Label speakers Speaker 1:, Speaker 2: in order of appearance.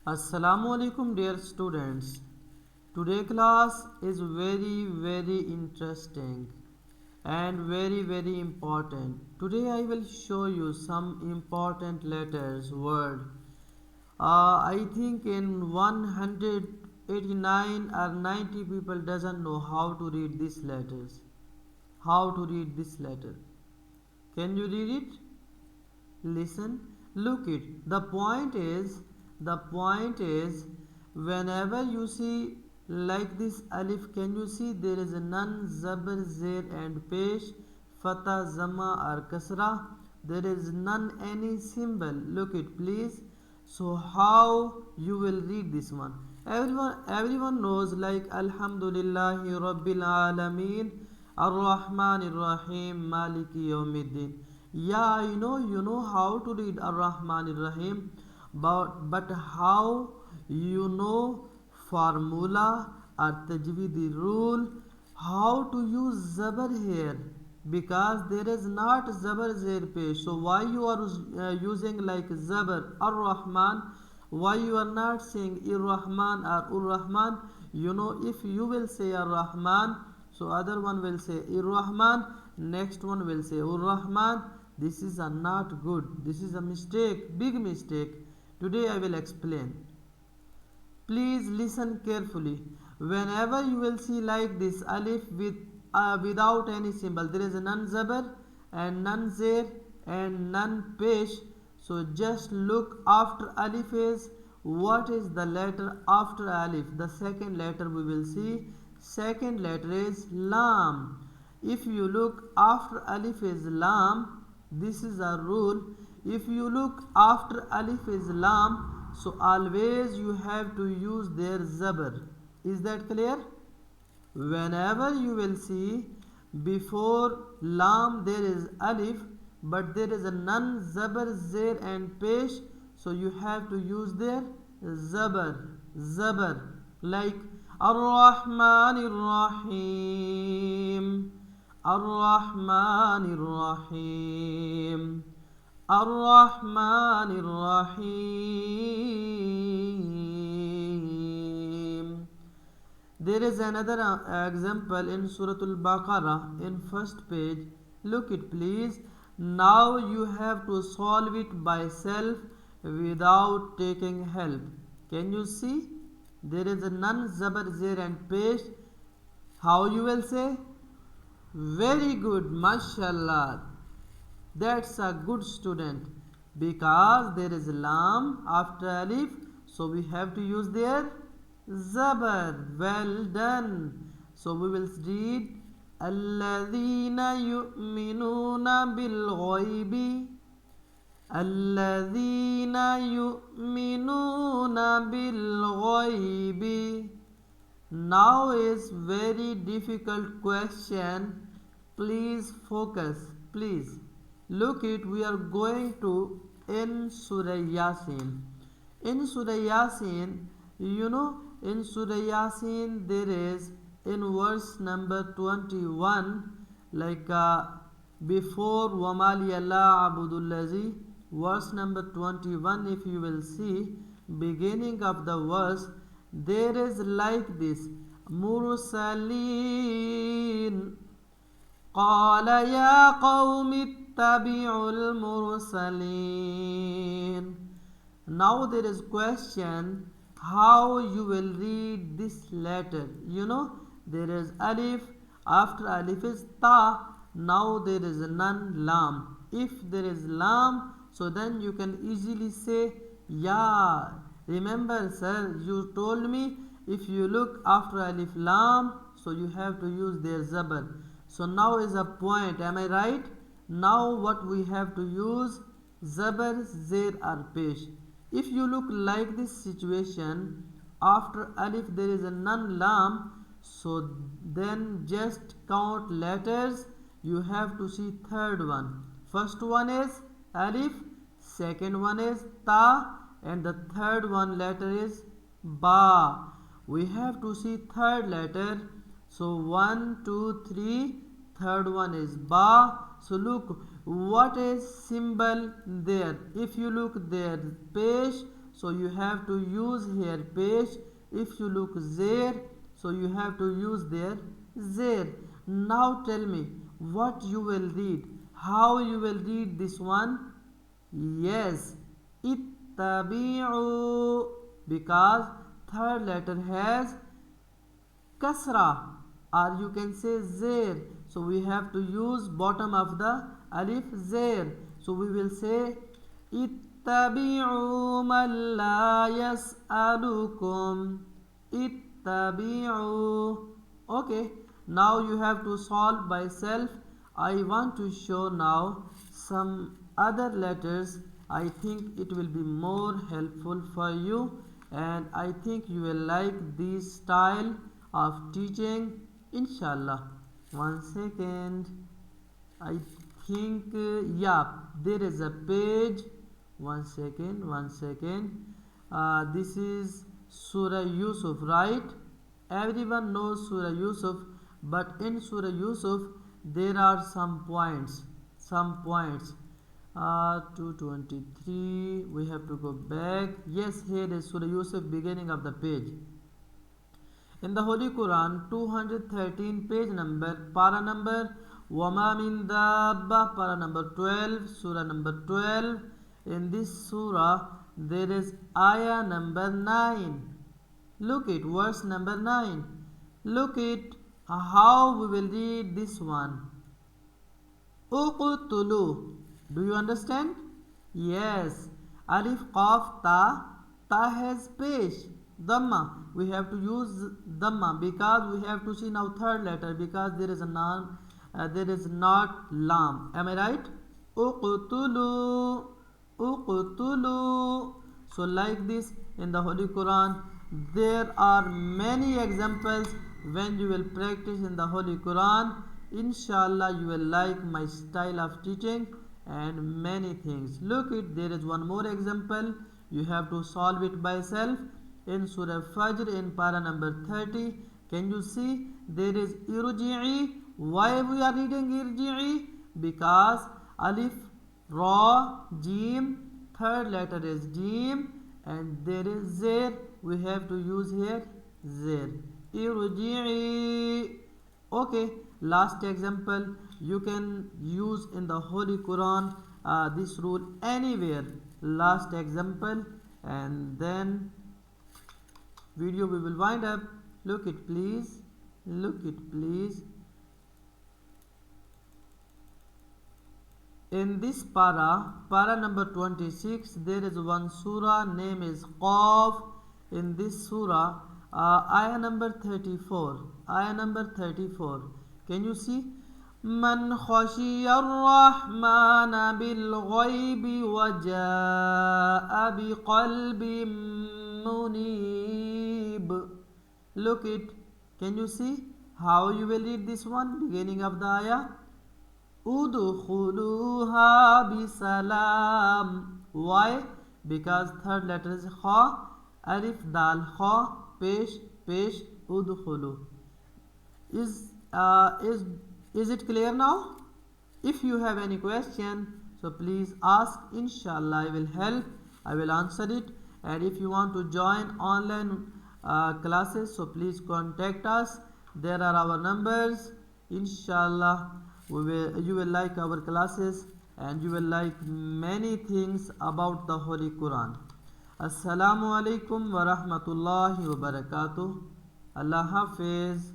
Speaker 1: Assalamu alaikum dear students. Today class is very interesting and very important. Today I will show you some important letters word. I think in 189 or 90 people doesn't know how to read these letters. How to read this letter? Can you read it? Listen, look it. The point is whenever you see like this alif, can you see there is a nun, zabar, zer and pesh, fatha, zama or kasra. There is none any symbol. Look it please. So how you will read this one? Everyone knows like Alhamdulillahi Rabbil Alameen, Ar-Rahman Ar-Rahim, Maliki Yawmiddin. Yeah, you know how to read Ar-Rahman Ar-Rahim, but how you know formula or tajweedi rule, how to use zabar here, because there is not zabar zer paish. So why you are using like zabar Ar-Rahman? Why you are not saying Ir-Rahman or Ur-Rahman? If you will say Ar-Rahman, so other one will say Ir-Rahman, next one will say Ur-Rahman. This is not good. This is a mistake, big mistake. Today I will explain. Please listen carefully. Whenever you will see like this alif without any symbol, there is a nun zabar and nun zer and nun pesh. So just look after alif is what is the letter after alif. The second letter we will see. Second letter is lam. If you look after alif is lam, this is a rule. If you look after alif is lam, so always you have to use their zabar. Is that clear? Whenever you will see before lam there is alif, but there is a nun, zabar, zer and pesh, so you have to use their zabar, like Ar-Rahman Ar-Rahim, Ar-Rahman Ar-Rahim, Ar-Rahman Ar-Rahim. There is another example in Surah Al-Baqarah in first page. Look it please. Now you have to solve it by self without taking help. Can you see? There is a nun, zabar, zer and pesh. How you will say? Very good, mashallah. That's a good student, because there is lam after alif, so we have to use their zabar. Well done. So we will read الذين يؤمنون بالغيب, الذين يؤمنون بالغيب. Now is very difficult question. Please focus. Please look it. We are going to in Surah Yasin. In Surah Yasin, in Surah Yasin there is in verse number 21, like before وَمَا لِيَ لَا عَبُدُ الَّذِي, verse number 21, if you will see beginning of the verse, there is like this مُرْسَلِينَ قَالَ يَا قَوْمِ اتَّبِعُوا الْمُرْسَلِينَ. Now there is question how you will read this letter. There is alif, after alif is ta, now there is nun, lam. If there is lam, so then you can easily say ya. Remember sir, you told me if you look after alif lam, so you have to use their zabar. So now is a point, am I right? Now what we have to use? Zabar, zer or pesh. If you look like this situation, after alif there is a nun, lam, so then just count letters. You have to see third one. First one is alif, second one is ta, and the third one letter is ba. We have to see third letter. So 1, 2, 3, third one is ba. So look what is symbol there. If you look there pesh, so you have to use here Paish. If you look Zer, so you have to use there Zer. Now tell me what you will read, how you will read this one. Yes, اتبعو, because third letter has kasra, or you can say Zer, so we have to use bottom of the alif Zer. So we will say اتبعو من لا يسألكم, اتبعو. Okay, now you have to solve by self. I want to show now some other letters. I think it will be more helpful for you, and I think you will like this style of teaching, inshallah. One second. I think yeah, there is a page. One second. This is Surah Yusuf, right? Everyone knows Surah Yusuf, but in Surah Yusuf there are some points. 223, we have to go back. Yes, here is Surah Yusuf, beginning of the page. In the Holy Quran, 213 page number, para number Wama min dabba, para number 12, surah number 12. In this surah there is ayah number 9. Look at verse number 9. Look at how we will read this one. Uqtulu. Do you understand? Yes. Alif, Qaf, Ta. Ta has Paish, Dhamma. We have to use Dhamma because we have to see now third letter, because there is a non, there is not Lam. Am I right? Uqtulu. Uqtulu. So like this in the Holy Quran, there are many examples. When you will practice in the Holy Quran, inshallah you will like my style of teaching and many things. Look it, there is one more example. You have to solve it by self. In Surah Fajr, in para number 30, can you see there is irji'i? Why we are reading irji'i? Because alif, ra, jim, third letter is jim, and there is zer. We have to use here zer. Irji'i. Okay, last example. You can use in the Holy Quran this rule anywhere. Last example, and then video we will wind up. Look it please. In this para number 26, there is one surah, name is Qaf. In this surah, ayah number 34. Can you see? من خشي الرحمن بالغيب وجاء بقلب منيب. Look it. Can you see how you will read this one? Beginning of the ayah. ادخلوھا بسلام. Why? Because third letter is kha. Alif, dal, kha, pesh, udkhulu. Is it clear now? If you have any question, so please ask. Inshallah I will help. I will answer it. And if you want to join online classes, so please contact us. There are our numbers. Inshallah you will like our classes, and you will like many things about the Holy Quran. Assalamu alaikum wa rahmatullahi wa barakatuh. Allah Hafiz.